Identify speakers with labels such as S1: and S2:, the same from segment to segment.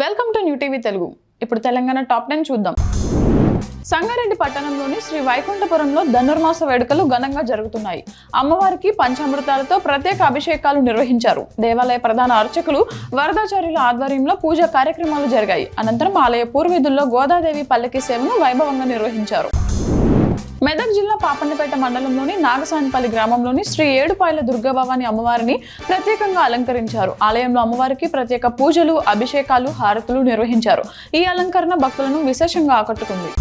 S1: Welcome to new TV Telugu. ఇప్పుడు Telangana top 10 చూద్దాం. సంగారెడ్డి పట్టణంలోని శ్రీ వైకుంఠపురంలో ధనుర్మాస వేడుకలు ఘనంగా జరుగుతున్నాయి. అమ్మవారికి పంచామృతాలతో ప్రత్యేక అభిషేకాలు నిర్వహించారు. దేవాలయ ప్రధాన అర్చకులు వరదాచార్యుల ఆధ్వర్యంలో పూజా కార్యక్రమాలు జరిగాయి. అనంతరం ఆలయ పూర్వీధుల్లో గోదాదేవి పల్లకి సేవను వైభవంగా నిర్వహించారు. మెదక్ జిల్లా పాపన్నపేట మండలంలోని నాగసానిపల్లి గ్రామంలోని శ్రీ ఏడుపాయల దుర్గాభవాని అమ్మవారిని ప్రత్యేకంగా అలంకరించారు. ఆలయంలో అమ్మవారికి ప్రత్యేక పూజలు, అభిషేకాలు, హారతులు నిర్వహించారు. ఈ అలంకరణ భక్తులను విశేషంగా ఆకట్టుకుంది.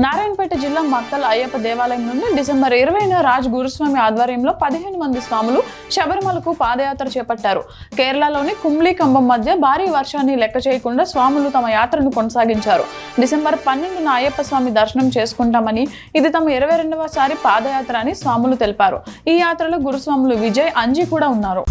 S1: నారాయణపేట జిల్లా మత్తల్ అయ్యప్ప దేవాలయం నుండి డిసెంబర్ 20న రాజ్ గురుస్వామి ఆధ్వర్యంలో 15 మంది స్వాములు శబరిమలకు పాదయాత్ర చేపట్టారు. కేరళలోని కుంబ్లీ కంబం మధ్య భారీ వర్షాన్ని లెక్క చేయకుండా స్వాములు తమ యాత్రను కొనసాగించారు. డిసెంబర్ 12న అయ్యప్ప స్వామి దర్శనం చేసుకుంటామని, ఇది తమ 22వ సారి పాదయాత్ర అని స్వాములు తెలిపారు. ఈ యాత్రలో గురుస్వాములు విజయ్, అంజీ కూడా ఉన్నారు.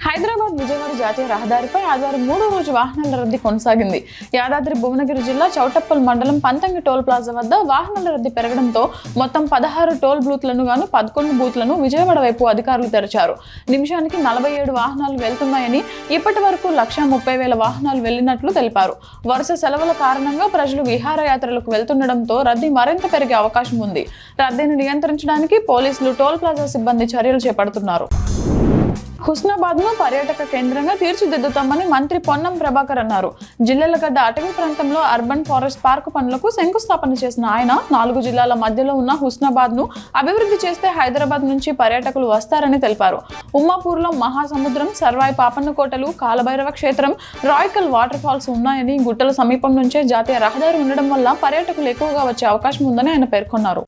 S1: హైదరాబాద్ విజయవాడ జాతీయ రహదారిపై ఆదివారం 3వ రోజు వాహనాల రద్దీ కొనసాగింది. యాదాద్రి భువనగిరి జిల్లా చౌటప్పల్ మండలం పంతంగి టోల్ ప్లాజా వద్ద వాహనాల రద్దీ పెరగడంతో మొత్తం 16 టోల్ బూత్లను గాను 11 బూత్లను విజయవాడ వైపు అధికారులు తెరిచారు. నిమిషానికి 47 వాహనాలు వెళ్తున్నాయని, ఇప్పటి వరకు 130,000 వాహనాలు వెళ్లినట్లు తెలిపారు. వరుస సెలవుల కారణంగా ప్రజలు విహారయాత్రలకు వెళ్తుండటంతో రద్దీ మరింత పెరిగే అవకాశం ఉంది. రద్దీని నియంత్రించడానికి పోలీసులు, టోల్ ప్లాజా సిబ్బంది చర్యలు చేపడుతున్నారు. హుస్నాబాద్ ను పర్యాటక కేంద్రంగా తీర్చిదిద్దుతామని మంత్రి పొన్నం ప్రభాకర్ అన్నారు. జిల్లెలగడ్డ అటవీ ప్రాంతంలో అర్బన్ ఫారెస్ట్ పార్కు పనులకు శంకుస్థాపన చేసిన ఆయన 4 జిల్లాల మధ్యలో ఉన్న హుస్నాబాద్ ను అభివృద్ధి చేస్తే హైదరాబాద్ నుంచి పర్యాటకులు వస్తారని తెలిపారు. ఉమ్మాపూర్లో మహాసముద్రం, సర్వాయి పాపన్న కోటలు, కాలభైరవ క్షేత్రం, రాయ్కల్ వాటర్ ఫాల్స్ ఉన్నాయని, గుట్టల సమీపం నుంచే జాతీయ రహదారి ఉండడం వల్ల పర్యాటకులు ఎక్కువగా వచ్చే అవకాశం ఉందని ఆయన పేర్కొన్నారు.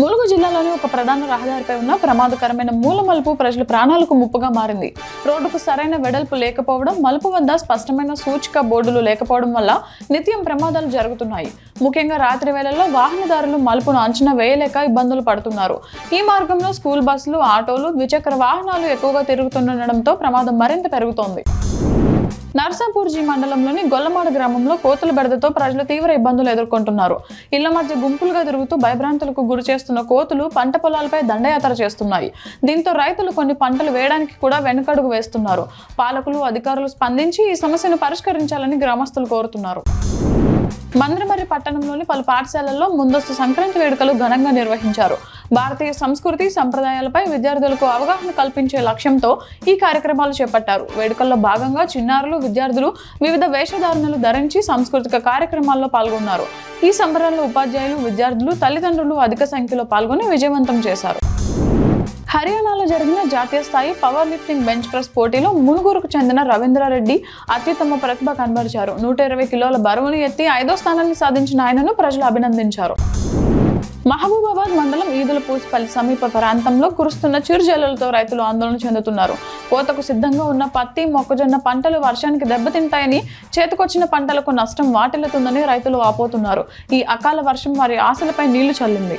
S1: ములుగు జిల్లాలోని ఒక ప్రధాన రహదారిపై ఉన్న ప్రమాదకరమైన మూల మలుపు ప్రజల ప్రాణాలకు ముప్పుగా మారింది. రోడ్డుకు సరైన వెడల్పు లేకపోవడం, మలుపు వద్ద స్పష్టమైన సూచిక బోర్డులు లేకపోవడం వల్ల నిత్యం ప్రమాదాలు జరుగుతున్నాయి. ముఖ్యంగా రాత్రి వేళల్లో వాహనదారులు మలుపును అంచనా వేయలేక ఇబ్బందులు పడుతున్నారు. ఈ మార్గంలో స్కూల్ బస్సులు, ఆటోలు, ద్విచక్ర వాహనాలు ఎక్కువగా తిరుగుతుండటంతో ప్రమాదం మరింత పెరుగుతోంది. నర్సాపూర్జీ మండలంలోని గొల్లమాడ గ్రామంలో కోతుల బెడదతో ప్రజలు తీవ్ర ఇబ్బందులు ఎదుర్కొంటున్నారు. ఇళ్ల మధ్య గుంపులుగా తిరుగుతూ భయభ్రాంతులకు గురి చేస్తున్న కోతులు పంట పొలాలపై దండయాత్ర చేస్తున్నాయి. దీంతో రైతులు కొన్ని పంటలు వేయడానికి కూడా వెనుకడుగు వేస్తున్నారు. పాలకులు, అధికారులు స్పందించి ఈ సమస్యను పరిష్కరించాలని గ్రామస్తులు కోరుతున్నారు. మంద్రమర్రి పట్టణంలోని పలు పాఠశాలల్లో ముందస్తు సంక్రాంతి వేడుకలు ఘనంగా నిర్వహించారు. భారతీయ సంస్కృతి, సంప్రదాయాలపై విద్యార్థులకు అవగాహన కల్పించే లక్ష్యంతో ఈ కార్యక్రమాలు చేపట్టారు. వేడుకల్లో భాగంగా చిన్నారులు, విద్యార్థులు వివిధ వేషధారణలు ధరించి సాంస్కృతిక కార్యక్రమాల్లో పాల్గొన్నారు. ఈ సంబరాల్లో ఉపాధ్యాయులు, విద్యార్థులు, తల్లిదండ్రులు అధిక సంఖ్యలో పాల్గొని విజయవంతం చేశారు. హర్యానాలో జరిగిన జాతీయ స్థాయి పవర్ లిఫ్టింగ్ బెంచ్ ప్రెస్ పోటీలో మునుగోరుకు చెందిన రవీంద్రారెడ్డి అత్యుత్తమ ప్రతిభ కనబరిచారు. 120 కిలోల బరువును ఎత్తి 5వ స్థానాన్ని సాధించిన ఆయనను ప్రజలు అభినందించారు. మహబూబాబాద్ మండలం ఈదులపూసిపల్లి సమీప ప్రాంతంలో కురుస్తున్న చిరుజల్లులతో రైతులు ఆందోళన చెందుతున్నారు. కోతకు సిద్ధంగా ఉన్న పత్తి, మొక్కజొన్న పంటలు వర్షానికి దెబ్బతింటాయని, చేతికొచ్చిన పంటలకు నష్టం వాటిల్లుతుందని రైతులు వాపోతున్నారు. ఈ అకాల వర్షం వారి ఆశలపై నీళ్లు చల్లింది.